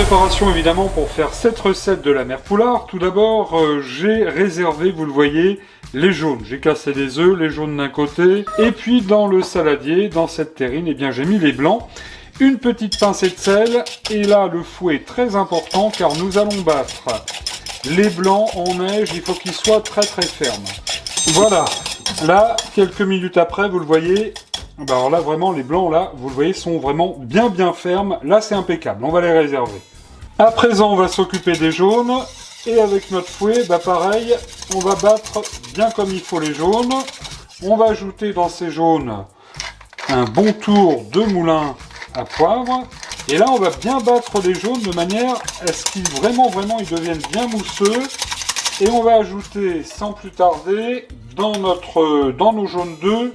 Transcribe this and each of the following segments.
préparation évidemment pour faire cette recette de la mère Poulard. Tout d'abord, j'ai réservé, vous le voyez, les jaunes. J'ai cassé les œufs, les jaunes d'un côté. Et puis dans le saladier, dans cette terrine, eh bien j'ai mis les blancs. Une petite pincée de sel. Et là, le fouet est très important car nous allons battre les blancs en neige. Il faut qu'ils soient très très fermes. Voilà. Là, quelques minutes après, vous le voyez... Alors là, vraiment, les blancs, là, vous le voyez, sont vraiment bien fermes. Là, c'est impeccable. On va les réserver. À présent, on va s'occuper des jaunes. Et avec notre fouet, pareil, on va battre bien comme il faut les jaunes. On va ajouter dans ces jaunes un bon tour de moulin à poivre. Et là, on va bien battre les jaunes de manière à ce qu'ils vraiment, ils deviennent bien mousseux. Et on va ajouter, sans plus tarder, dans nos jaunes d'œufs,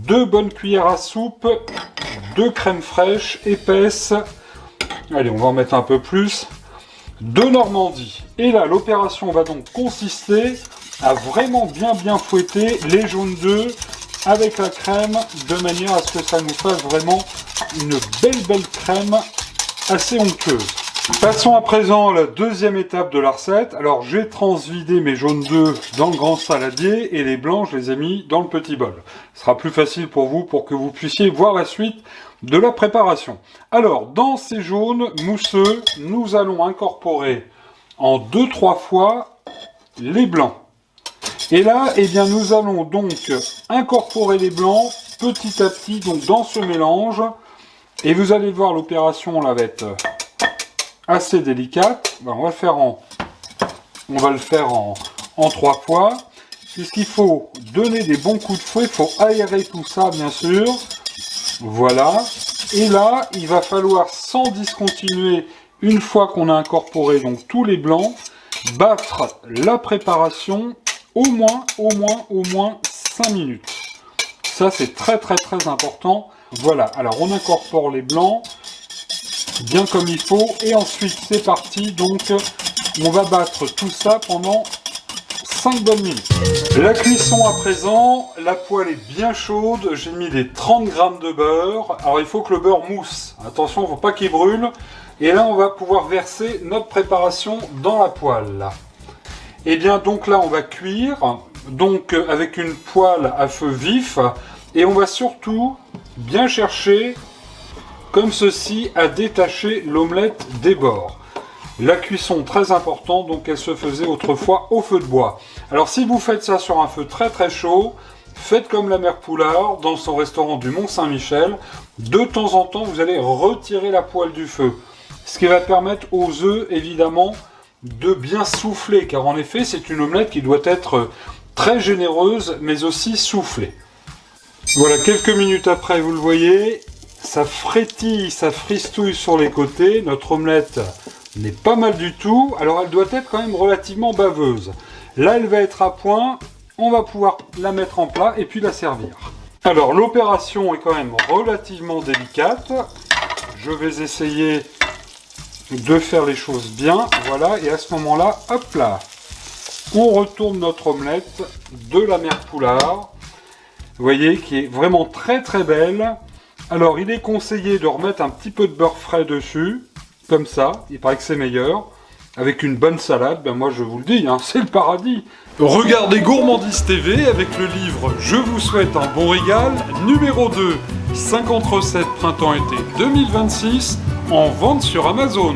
2 bonnes cuillères à soupe de crème fraîche épaisse. Allez, on va en mettre un peu plus. De Normandie. Et là, l'opération va donc consister à vraiment bien fouetter les jaunes d'œufs avec la crème, de manière à ce que ça nous fasse vraiment une belle crème assez onctueuse. Passons à présent à la deuxième étape de la recette. Alors, j'ai transvidé mes jaunes d'œufs dans le grand saladier et les blancs, je les ai mis dans le petit bol. Ce sera plus facile pour vous, pour que vous puissiez voir la suite de la préparation. Alors, dans ces jaunes mousseux, nous allons incorporer en 2-3 fois les blancs. Et là, eh bien, nous allons donc incorporer les blancs petit à petit donc dans ce mélange. Et vous allez voir, l'opération là va être assez délicate. On va le faire en 3 fois. Puisqu'il faut donner des bons coups de fouet, il faut aérer tout ça bien sûr. Voilà. Et là, il va falloir sans discontinuer, une fois qu'on a incorporé donc tous les blancs, battre la préparation au moins 5 minutes. Ça c'est très important. Voilà. Alors on incorpore les blancs bien comme il faut, et ensuite c'est parti, donc on va battre tout ça pendant 5 bonnes minutes. La cuisson à présent, la poêle est bien chaude, j'ai mis les 30 g de beurre, alors il faut que le beurre mousse, attention, il ne faut pas qu'il brûle, et là on va pouvoir verser notre préparation dans la poêle. Et bien donc là on va cuire, donc avec une poêle à feu vif, et on va surtout bien chercher comme ceci à détacher l'omelette des bords. La cuisson très importante, donc elle se faisait autrefois au feu de bois. Alors si vous faites ça sur un feu très chaud, faites comme la mère Poulard dans son restaurant du Mont-Saint-Michel. De temps en temps, vous allez retirer la poêle du feu. Ce qui va permettre aux œufs, évidemment, de bien souffler. Car en effet, c'est une omelette qui doit être très généreuse, mais aussi soufflée. Voilà, quelques minutes après, vous le voyez, ça frétille, ça fristouille sur les côtés. Notre omelette n'est pas mal du tout. Alors elle doit être quand même relativement baveuse. Là elle va être à point. On va pouvoir la mettre en plat et puis la servir. Alors l'opération est quand même relativement délicate. Je vais essayer de faire les choses bien. Voilà, et à ce moment-là, hop là, on retourne notre omelette de la mère Poulard. Vous voyez, qui est vraiment très belle. Alors, il est conseillé de remettre un petit peu de beurre frais dessus, comme ça, il paraît que c'est meilleur. Avec une bonne salade, ben moi je vous le dis, hein, c'est le paradis. Regardez Gourmandise TV avec le livre « Je vous souhaite un bon régal » numéro 2, 50 recettes printemps-été 2026, en vente sur Amazon.